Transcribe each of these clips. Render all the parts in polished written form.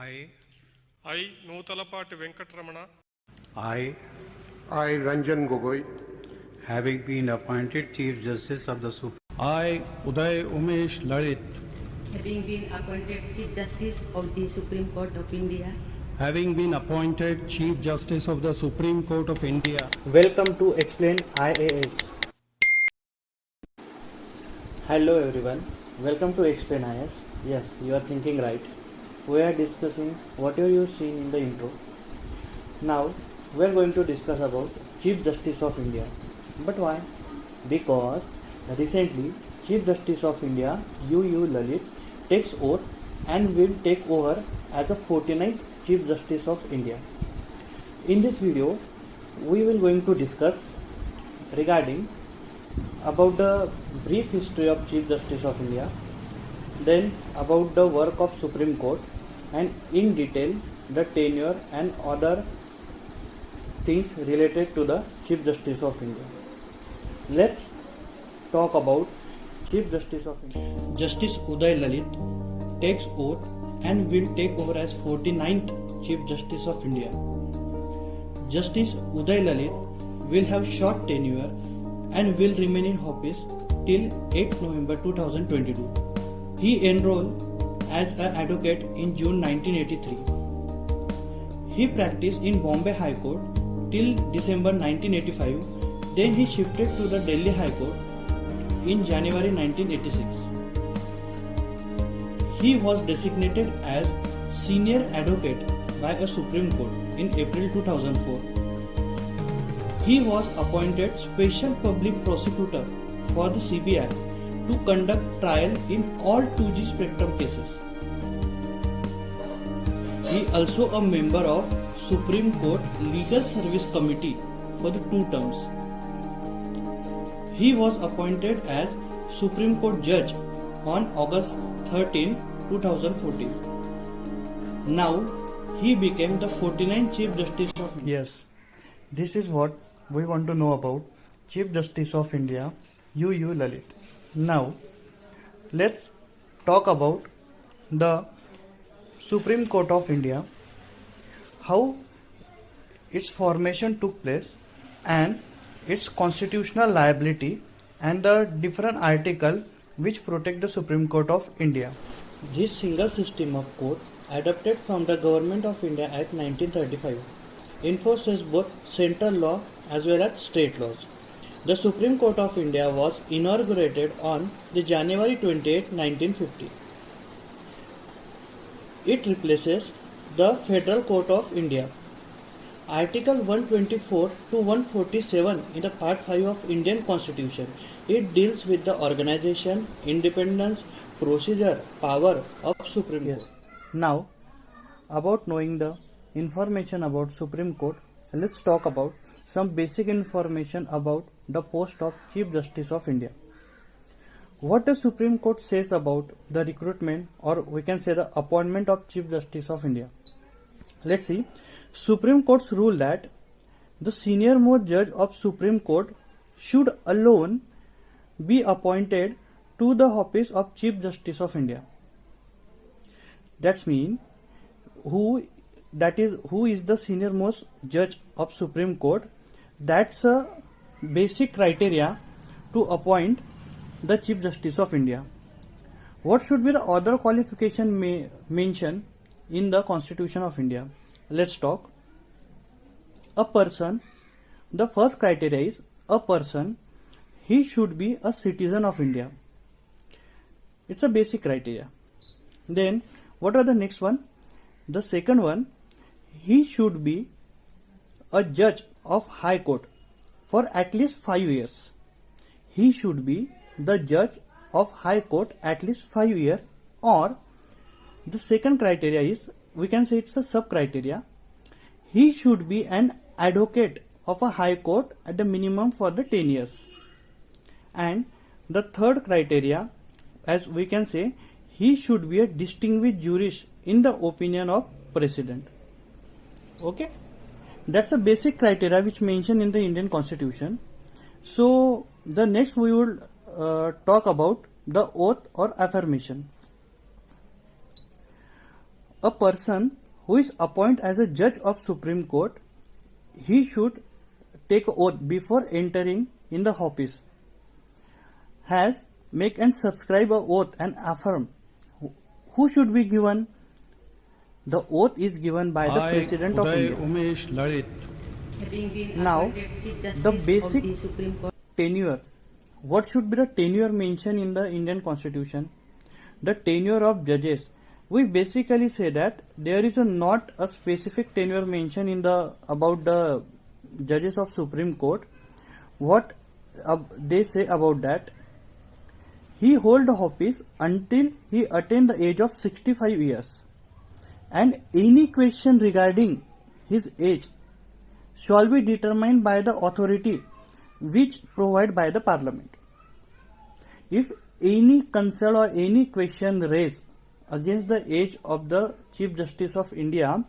I, I, Nutalapati Venkatramana, I, I, Ranjan Gogoi, having been appointed Chief Justice of the Supreme I, Uday Umesh Lalit, having been appointed Chief Justice of the Supreme Court of India, having been appointed Chief Justice of the Supreme Court of India. Welcome to Explain IAS. Hello everyone, welcome to Explain IAS. Yes, you are thinking right. We are discussing whatever you see in the intro. Now, we are going to discuss about Chief Justice of India. But why? Because recently Chief Justice of India UU Lalit takes oath and will take over as a 49th Chief Justice of India. In this video, we will going to discuss regarding about the brief history of Chief Justice of India, then about the work of Supreme Court, and in detail the tenure and other things related to the Chief Justice of India. Let's talk about Chief Justice of India. Justice Uday Lalit takes oath and will take over as 49th Chief Justice of India. Justice Uday Lalit will have short tenure and will remain in office till 8 November 2022. He enrolled as an advocate in June 1983. He practiced in Bombay High Court till December 1985. Then he shifted to the Delhi High Court in January 1986. He was designated as senior advocate by a Supreme Court in April 2004. He was appointed special public prosecutor for the CBI to conduct trial in all 2G spectrum cases. He also a member of Supreme Court Legal Service Committee for the 2 terms. He was appointed as Supreme Court Judge on August 13, 2014. Now, he became the 49th Chief Justice of India. Yes, this is what we want to know about Chief Justice of India, UU Lalit. Now, let's talk about the Supreme Court of India, how its formation took place and its constitutional liability and the different articles which protect the Supreme Court of India. This single system of court adopted from the Government of India Act 1935 enforces both central law as well as state laws. The Supreme Court of India was inaugurated on the January 28, 1950. It replaces the Federal Court of India. Article 124 to 147 in the Part 5 of Indian Constitution. It deals with the organization, independence, procedure, power of Supreme Court. Now, about knowing the information about Supreme Court, let's talk about some basic information about the post of Chief Justice of India. What the Supreme Court says about the recruitment, or we can say the appointment of Chief Justice of India. Let's see. Supreme Court's rule that the senior most judge of Supreme Court should alone be appointed to the office of Chief Justice of India. That means who is the senior most judge of Supreme Court. That's a basic criteria to appoint the Chief Justice of India. What should be the other qualification mentioned in the Constitution of India? Let's talk. A person, the first criteria is a person, he should be a citizen of India. It's a basic criteria. Then what are the next one? The second one, he should be a judge of High Court for at least 5 years. He should be the judge of High Court at least 5 years. Or the second criteria is, we can say it's a sub criteria, he should be an advocate of a High Court at the minimum for the 10 years. And the third criteria, as we can say, he should be a distinguished jurist in the opinion of President. Okay, that's a basic criteria which mentioned in the Indian Constitution. So the next we will talk about the oath or affirmation. a person who is appointed as a judge of Supreme Court, he should take oath before entering in the office. Has make and subscribe a oath and affirm. Who should be given? The oath is given by the I, President of Uday India. Umesh Lalit, Having been Now, appointed Chief Justice the of basic the Supreme Court. Tenure. What should be the tenure mentioned in the Indian Constitution? The tenure of judges. We basically say that there is not a specific tenure mentioned in the about the judges of Supreme Court. What they say about that? He hold the office until he attain the age of 65 years, and any question regarding his age shall be determined by the authority which provided by the Parliament. If any concern or any question raised against the age of the Chief Justice of India,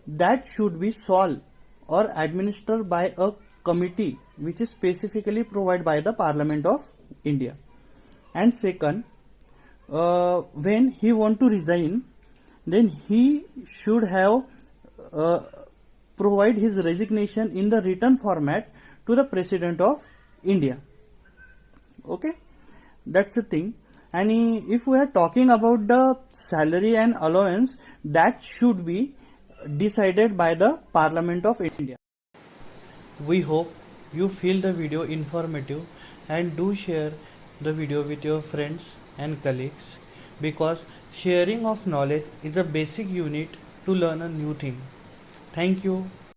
that should be solved or administered by a committee which is specifically provided by the Parliament of India. And second, when he want to resign, then he should have provide his resignation in the written format to the President of India. Okay, that's the thing. And if we are talking about the salary and allowance, that should be decided by the Parliament of India. We hope you feel the video informative, and do share the video with your friends and colleagues, because sharing of knowledge is a basic unit to learn a new thing. Thank you.